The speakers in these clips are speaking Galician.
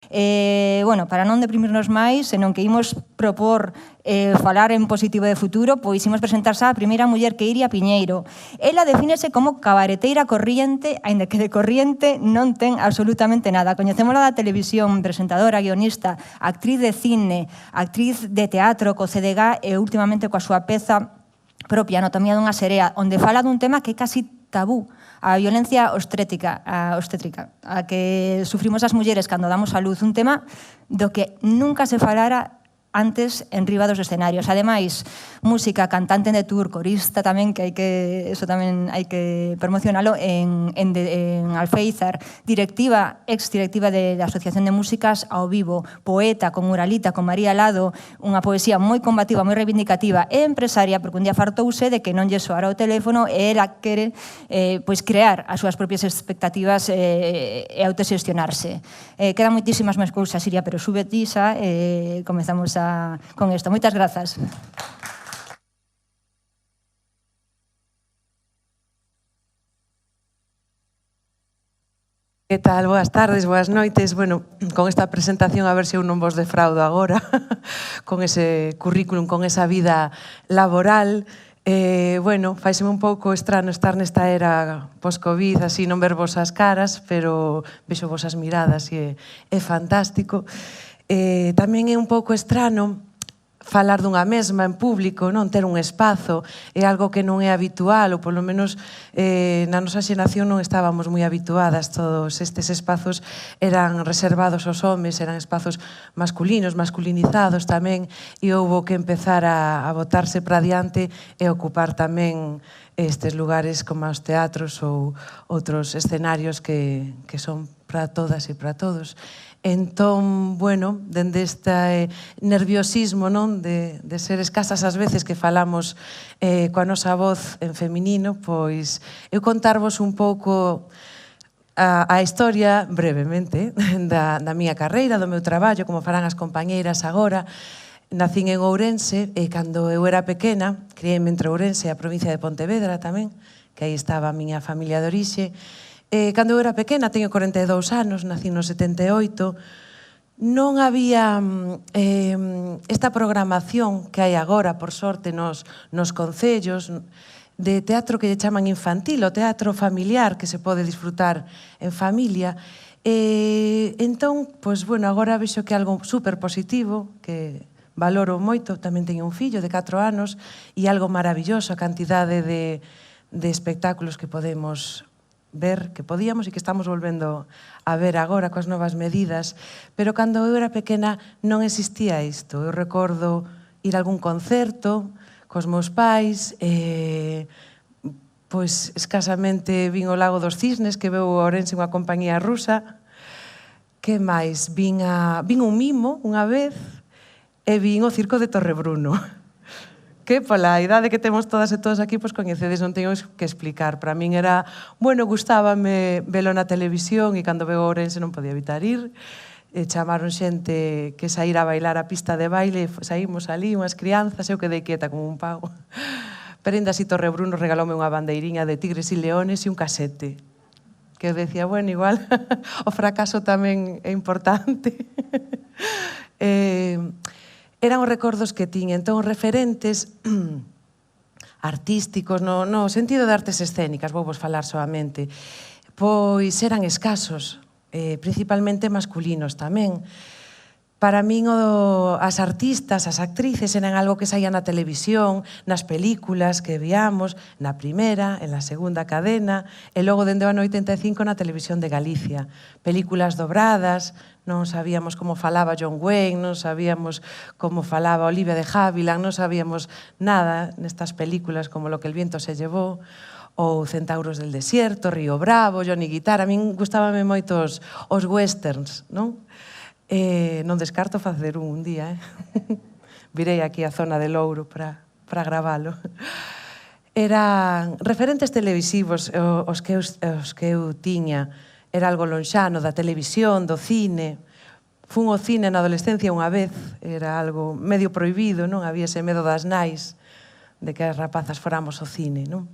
Bueno, para non deprimirnos máis, senón que imos propor falar en positivo de futuro, pois imos presentarse a primeira muller que Iria Piñeiro. Ela defínese como cabareteira corriente, aínda que de corriente non ten absolutamente nada. Coñecémola da televisión, presentadora, guionista, actriz de cine, actriz de teatro, co CDG e últimamente coa súa peza propia, Anatomía dunha serea, onde fala dun tema que é casi tabú, a violencia obstétrica, a que sufrimos as mulleres cando damos a luz, un tema do que nunca se falara antes en riba dos escenarios. Ademais, música, cantante de tour, corista tamén, que eso tamén hai que promocionalo en Alféizar, directiva, exdirectiva da Asociación de Músicas ao Vivo, poeta, con Muralita, con María Lado, unha poesía moi combativa, moi reivindicativa e empresaria, porque un día fartouse de que non lle soara o teléfono e ela quere crear as súas propias expectativas e autoxestionarse. Quedan moitísimas máis cousas, Iria, pero sube tisa e comezamos con isto. Moitas grazas. Que tal? Boas tardes, boas noites. Bueno, con esta presentación a ver se eu non vos defraudo agora con ese currículum, con esa vida laboral. Bueno, faiseme un pouco estrano estar nesta era post-Covid, así non ver vosas caras, pero vexo vosas miradas e é fantástico. Tamén é un pouco estrano falar dunha mesma en público, non ter un espazo, é algo que non é habitual, ou polo menos na nosa xeración non estábamos moi habituadas. Todos estes espazos eran reservados aos homes, eran espazos masculinos, masculinizados tamén, e houbo que empezar a botarse para diante e ocupar tamén estes lugares como os teatros ou outros escenarios que son para todas e para todos. Entón, bueno, dende este nerviosismo, non, de ser escasas as veces que falamos coa nosa voz en feminino, pois eu contarvos un pouco a historia, brevemente, da miña carreira, do meu traballo, como farán as compañeiras agora. Nacín en Ourense e cando eu era pequena, criei entre Ourense e a provincia de Pontevedra tamén, que aí estaba a miña familia de orixe. Cando eu era pequena, teño 42 anos, nací no 78, non había esta programación que hai agora, por sorte, nos concellos, de teatro que lle chaman infantil, o teatro familiar, que se pode disfrutar en familia. Entón, pois, bueno, agora vexo que é algo super positivo, que valoro moito, tamén teño un fillo de 4 anos, e algo maravilloso, a cantidade de espectáculos que podemos ver, que podíamos e que estamos volvendo a ver agora coas novas medidas, pero cando eu era pequena non existía isto. Eu recordo ir a algún concerto cos meus pais, pois escasamente vin o Lago dos Cisnes, que veu a Ourense unha compañía rusa. Que máis? Vin un mimo unha vez e vin o Circo de Torrebruno, que pola idade que temos todas e todos aquí, pois coñecedes, non teño que explicar. Para min era, bueno, gustábame velo na televisión e cando veo Ourense non podía evitar ir. Chamaron xente que saíra a bailar a pista de baile, saímos ali, unhas crianzas, eu quedei quieta como un pavo. Pero ainda así Torrebruno regaloume unha bandeiriña de tigres e leones e un casete, que eu decía, bueno, igual o fracaso tamén é importante. Eran os recordos que tiña. Entón, os referentes artísticos, no sentido de artes escénicas, vou vos falar soamente, pois eran escasos, principalmente masculinos tamén. Para min, as artistas, as actrices, eran algo que saía na televisión, nas películas que víamos, na primeira, en la segunda cadena, e logo dende o ano 85 na televisión de Galicia. Películas dobradas, non sabíamos como falaba John Wayne, non sabíamos como falaba Olivia de Havilland, non sabíamos nada nestas películas como Lo que el viento se llevó, ou Centauros del desierto, Río Bravo, Johnny Guitar. A min gustábame moito os westerns, non? Non descarto facer un día, virei aquí a zona de Louro para gravalo. Eran referentes televisivos os que eu tiña. Era algo lonxano da televisión, do cine. Fun ao cine na adolescencia unha vez, era algo medio prohibido, non? Había ese medo das nais de que as rapazas foramos ao cine, non?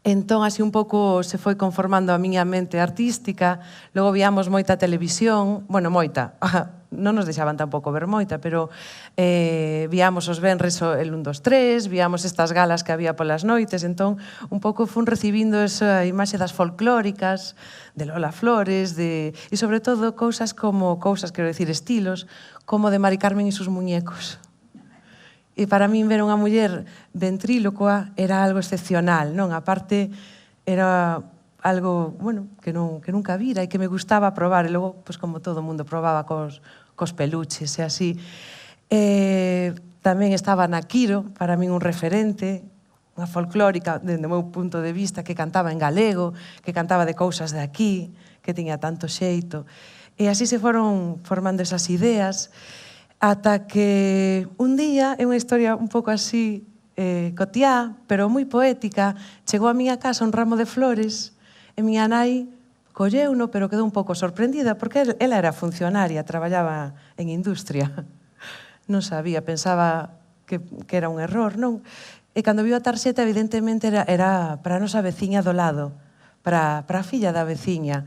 Entón, así un pouco se foi conformando a miña mente artística. Logo víamos moita televisión, bueno, moita, non nos deixaban tampouco ver moita, pero víamos os venres el 1, 2, 3, víamos estas galas que había polas noites, entón un pouco fun recibindo esa imaxe das folclóricas, de Lola Flores, e sobre todo cousas, quero decir, estilos, como de Mari Carmen e sus muñecos. E para min ver unha muller ventrílocua era algo excepcional, non? A parte, era algo, bueno, que nunca vira e que me gustaba probar. E logo, pois, como todo o mundo probaba cos peluches e así. Tamén estaba Naquiro, para min un referente, unha folclórica, dende o meu punto de vista, que cantaba en galego, que cantaba de cousas de aquí, que tiña tanto xeito. E así se foron formando esas ideas, ata que un día, é unha historia un pouco así cotiá, pero moi poética, chegou a miña casa un ramo de flores e miña nai colleuno, pero quedou un pouco sorprendida, porque ela era funcionaria, traballaba en industria. Non sabía, pensaba que era un error, non? E cando viu a tarxeta, evidentemente, era para a nosa veciña do lado, para a filla da veciña,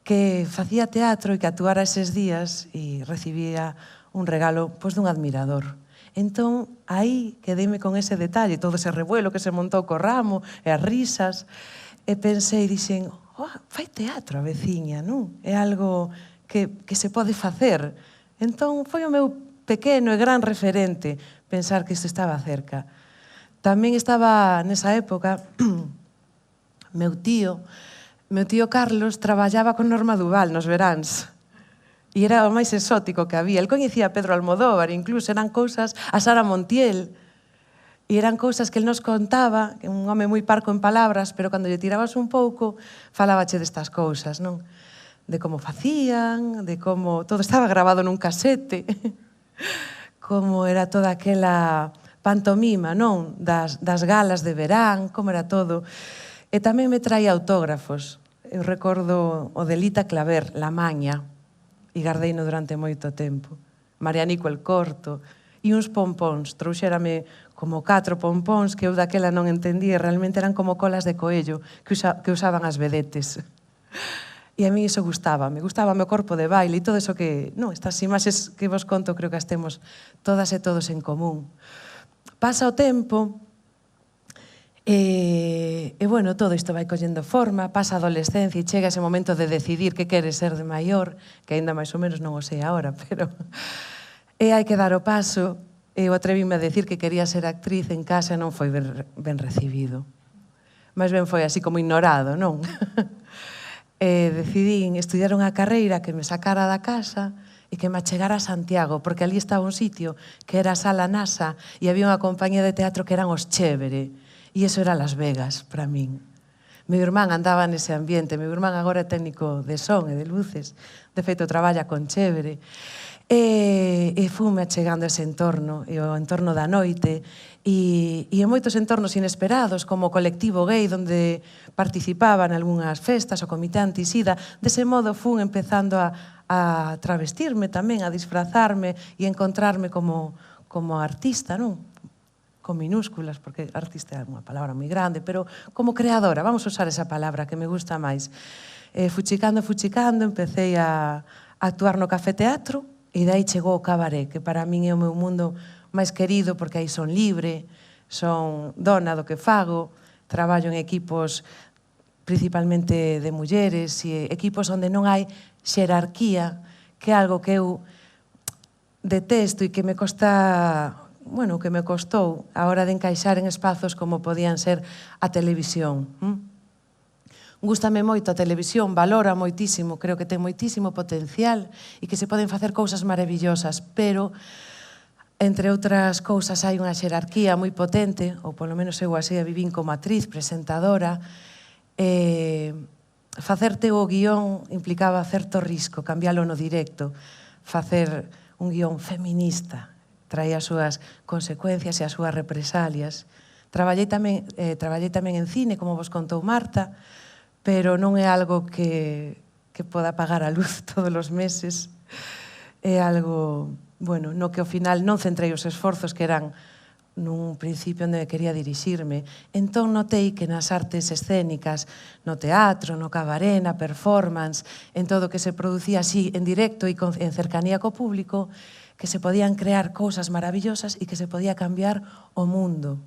que facía teatro e que actuara eses días e recibía un regalo, pois, dun admirador. Entón, aí quedeime con ese detalle, todo ese revuelo que se montou co ramo, e as risas, e pensei, dixen, fai teatro a veciña, non? É algo que se pode facer. Entón, foi o meu pequeno e gran referente pensar que isto estaba cerca. Tamén estaba nesa época, meu tío Carlos traballaba con Norma Duval nos veráns. E era o máis exótico que había. El coñecía a Pedro Almodóvar, incluso eran cousas, a Sara Montiel, e eran cousas que el nos contaba, un home moi parco en palabras, pero cando lle tirabas un pouco, falábache destas cousas, non? De como facían, de como todo estaba grabado nun casete, como era toda aquela pantomima, non? Das galas de verán, como era todo. E tamén me traía autógrafos. Eu recordo o de Lita Claver, La Maña, e gardeino durante moito tempo. Marianico el Corto, e uns pompóns. Trouxérame como 4 pompóns que eu daquela non entendía, realmente eran como colas de coello que usaban as vedetes. E a mí iso gustaba, me gustaba o meu corpo de baile e todo eso que, non, estas imaxes que vos conto creo que as temos todas e todos en común. Pasa o tempo, e bueno, todo isto vai collendo forma, pasa a adolescencia e chega ese momento de decidir que queres ser de maior, que aínda máis ou menos non o sei agora, pero hai que dar o paso. Eu atrevime a decir que quería ser actriz en casa e non foi ben recibido. Máis ben foi así como ignorado, non? Decidín estudiar unha carreira que me sacara da casa e que me achegara a Santiago, porque ali estaba un sitio que era a Sala NASA e había unha compañía de teatro que eran os Chévere. E iso era Las Vegas, para min. Meu irmán andaba nese ambiente, meu irmán agora é técnico de son e de luces, de feito traballa con Chévere, e fume achegando ese entorno, e o entorno da noite, e en moitos entornos inesperados, como o colectivo gay, onde participaba en algunhas festas, o comité antisida, dese modo fun empezando a travestirme tamén, a disfrazarme e encontrarme como artista, non? Con minúsculas, porque artista é unha palabra moi grande, pero como creadora, vamos a usar esa palabra que me gusta máis. Fuchicando, empecé a actuar no Café Teatro, e dai chegou o cabaré, que para min é o meu mundo máis querido, porque aí son libre, son dona do que fago, traballo en equipos principalmente de mulleres, e equipos onde non hai xerarquía, que é algo que eu detesto e que me costa... bueno, que me costou a hora de encaixar en espazos como podían ser a televisión. Gústame moito a televisión, valora moitísimo, creo que ten moitísimo potencial e que se poden facer cousas maravillosas, pero, entre outras cousas, hai unha xerarquía moi potente, ou polo menos eu así a vivín como actriz, presentadora, facerte o guión implicaba certo risco, cambiálo no directo, facer un guión feminista, traía as súas consecuencias e as súas represalias. Traballei tamén en cine, como vos contou Marta, pero non é algo que poda pagar a luz todos os meses. É algo, bueno, no que ao final non centrei os esforzos que eran nun principio onde quería dirixirme. Entón notei que nas artes escénicas, no teatro, no cabaré, na performance, en todo o que se producía así en directo e en cercanía co público, que se podían crear cousas maravillosas e que se podía cambiar o mundo.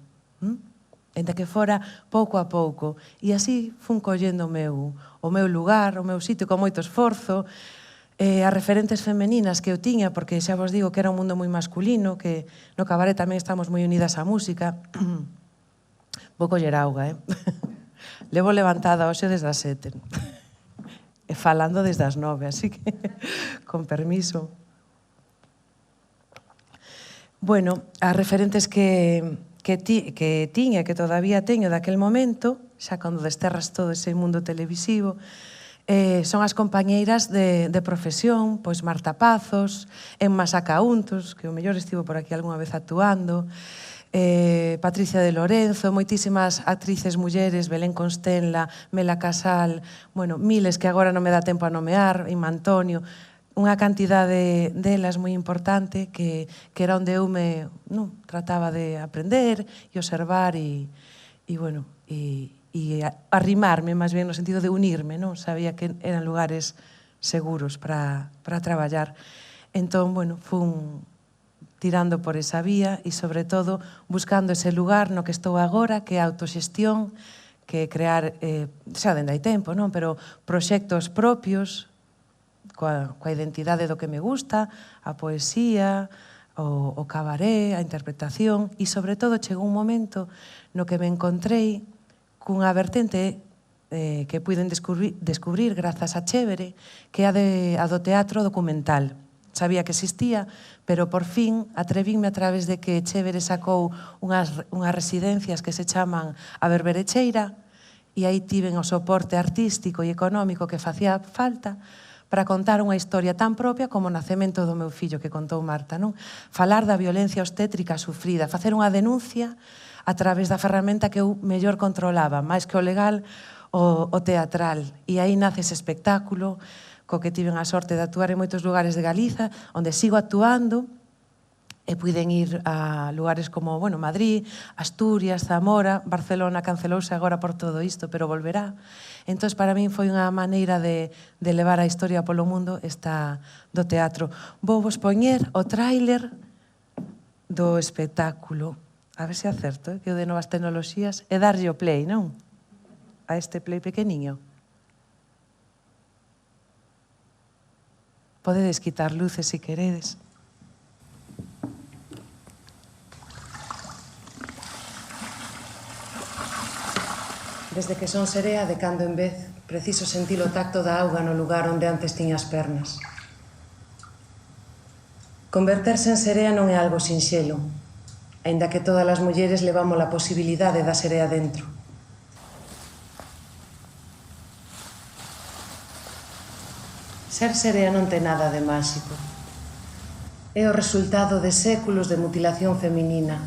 Ente que fora pouco a pouco. E así fun collendo o meu lugar, o meu sitio con moito esforzo, as referentes femeninas que eu tiña, porque xa vos digo que era un mundo moi masculino, que no cabaré tamén estamos moi unidas á música. Vou coller auga, Levo levantada hoxe desde as 7. E falando desde as 9, así que, con permiso. Bueno, as referentes que tiña, que todavía teño daquel momento, xa cando desterras todo ese mundo televisivo, son as compañeiras de profesión, pois Marta Pazos, Emma Sacauntos, que o mellor estivo por aquí algunha vez actuando, Patricia de Lorenzo, moitísimas actrices mulleres, Belén Constenla, Mela Casal, bueno, miles que agora non me dá tempo a nomear, Inma Antonio, unha cantidade delas moi importante que era onde eu me trataba de aprender e observar e bueno, e arrimarme, máis ben no sentido de unirme, non? Sabía que eran lugares seguros para traballar. Entón, bueno, fun tirando por esa vía e, sobre todo, buscando ese lugar no que estou agora, que é a autoxestión, que crear, xa dende hai tempo, non? Pero proxectos propios, coa identidade do que me gusta, a poesía, o cabaré, a interpretación, e, sobre todo, chegou un momento no que me encontrei cunha vertente que puiden descubrir grazas a Chévere, que é a do teatro documental. Sabía que existía, pero por fin atrevínme a través de que Chévere sacou unhas residencias que se chaman a Berberecheira, e aí tiven o soporte artístico e económico que facía falta para contar unha historia tan propia como o nacemento do meu fillo que contou Marta, non? Falar da violencia obstétrica sufrida, facer unha denuncia a través da ferramenta que eu mellor controlaba, máis que o legal, o teatral. E aí nace ese espectáculo, co que tiven a sorte de actuar en moitos lugares de Galiza, onde sigo actuando, e puiden ir a lugares como, bueno, Madrid, Asturias, Zamora, Barcelona cancelouse agora por todo isto, pero volverá. Entón, para min foi unha maneira de levar a historia polo mundo esta do teatro. Vou vos poñer o tráiler do espectáculo. A ver se acerto, que o de novas tecnoloxías é darlle o play, non? A este play pequeniño. Podedes quitar luces se queredes. Desde que son serea, de cando en vez, preciso sentir o tacto da auga no lugar onde antes tiña as pernas. Converterse en serea non é algo sinxelo, aínda que todas as mulleres levamos a posibilidade da serea dentro. Ser serea non ten nada de máxico. É o resultado de séculos de mutilación feminina.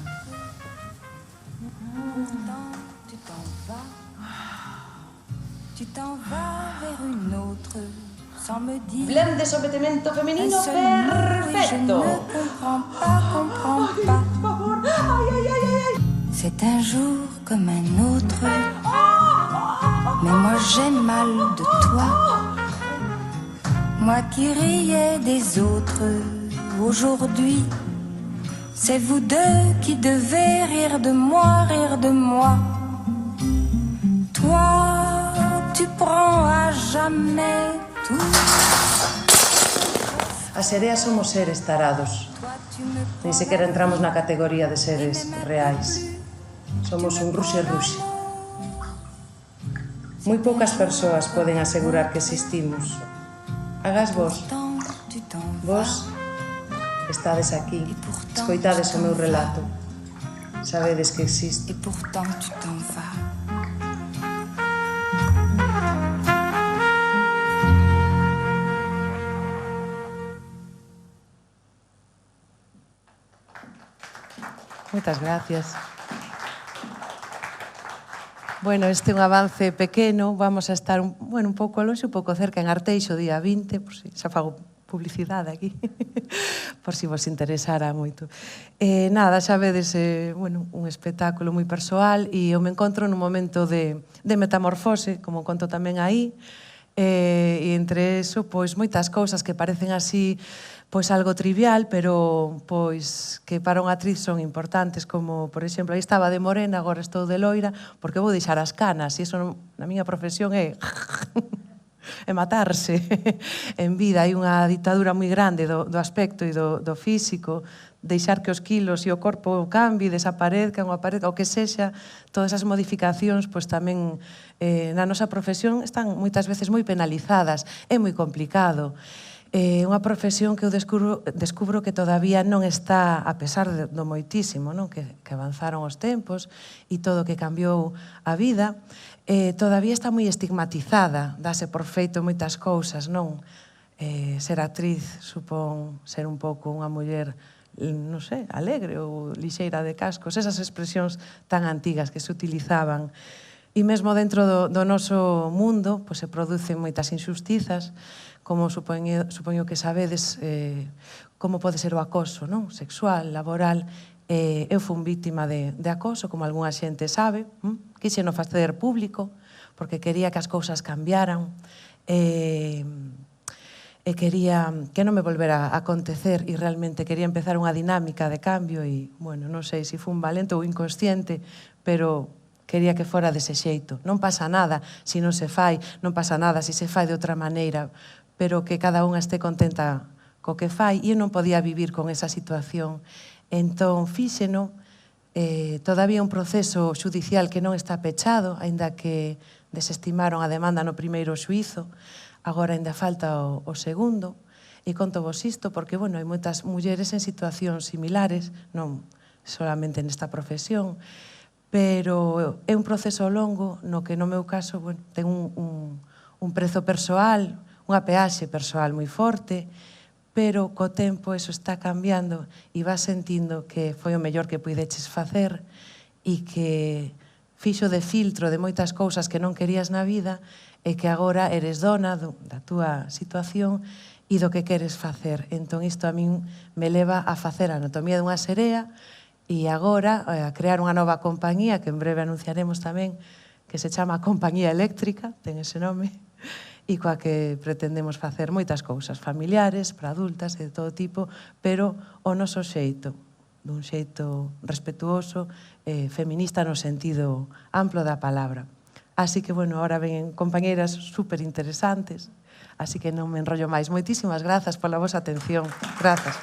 Blend de sometemento feminino perfecto. C'est un jour comme un autre, mais moi j'ai mal de toi. Moi qui riais des autres, aujourd'hui, c'est vous deux qui devez rire de moi, rire de moi. Toi, tu prends à jamais tout. As sereas somos seres tarados. Ni sequera entramos na categoría de seres reais. Somos un ruxe-ruxe. Moi poucas persoas poden asegurar que existimos. Hagas vos. Vos estades aquí, escoitades o meu relato. Sabedes que existo. Moitas gracias. Bueno, este é un avance pequeno, vamos a estar un pouco longe, un pouco cerca en Arteixo, día 20, por si xa fago publicidade aquí, por si vos interesara moito. Nada, xa vedes, bueno, un espectáculo moi persoal e eu me encontro nun momento de metamorfose, como conto tamén aí, e entre eso, pois, moitas cousas que parecen así, pois, algo trivial, pero, pois, que para unha actriz son importantes, como, por exemplo, aí estaba de morena, agora estou de loira, porque vou deixar as canas, e iso na miña profesión é e matarse. En vida hai unha ditadura moi grande do aspecto e do físico, deixar que os kilos e o corpo cambie, desaparezcan ou aparezca, o que sexa, todas as modificacións, pois tamén na nosa profesión están moitas veces moi penalizadas, é moi complicado. É unha profesión que eu descubro que todavía non está, a pesar do moitísimo, non? Que avanzaron os tempos e todo o que cambiou a vida, todavía está moi estigmatizada, dase por feito moitas cousas, non? Ser actriz supón ser un pouco unha muller, non sei, alegre ou lixeira de cascos, esas expresións tan antigas que se utilizaban. E mesmo dentro do noso mundo, pois se producen moitas injustizas, como supoño que sabedes, como pode ser o acoso, non? Sexual, laboral. Eu fui víctima de acoso, como algunha xente sabe. Quixeno facer público, porque quería que as cousas cambiaran, e quería que non me volvera a acontecer, e realmente quería empezar unha dinámica de cambio, e, bueno, non sei se fui un valente ou inconsciente, pero quería que fora dese xeito. Non pasa nada se non se fai, non pasa nada se se fai de outra maneira, pero que cada unha este contenta co que fai, e eu non podía vivir con esa situación. Entón, fíxeno, todavía un proceso judicial que non está pechado, aínda que desestimaron a demanda no primeiro xuízo, agora ainda falta o segundo, e conto vos isto porque, bueno, hai moitas mulleres en situacións similares, non solamente nesta profesión, pero é un proceso longo no que no meu caso, bueno, ten un prezo persoal, unha peaxe persoal moi forte, pero co tempo eso está cambiando e vas sentindo que foi o mellor que puideches facer e que fixo de filtro de moitas cousas que non querías na vida e que agora eres dona da túa situación e do que queres facer. Entón isto a min me leva a facer a anatomía dunha serea e agora a crear unha nova compañía que en breve anunciaremos tamén, que se chama Compañía Eléctrica, ten ese nome, e coa que pretendemos facer moitas cousas familiares, para adultas e de todo tipo, pero o noso xeito, dun xeito respetuoso, feminista no sentido amplo da palabra. Así que, bueno, ahora ven compañeiras super interesantes, así que non me enrollo máis. Moitísimas grazas pola vosa atención. Grazas.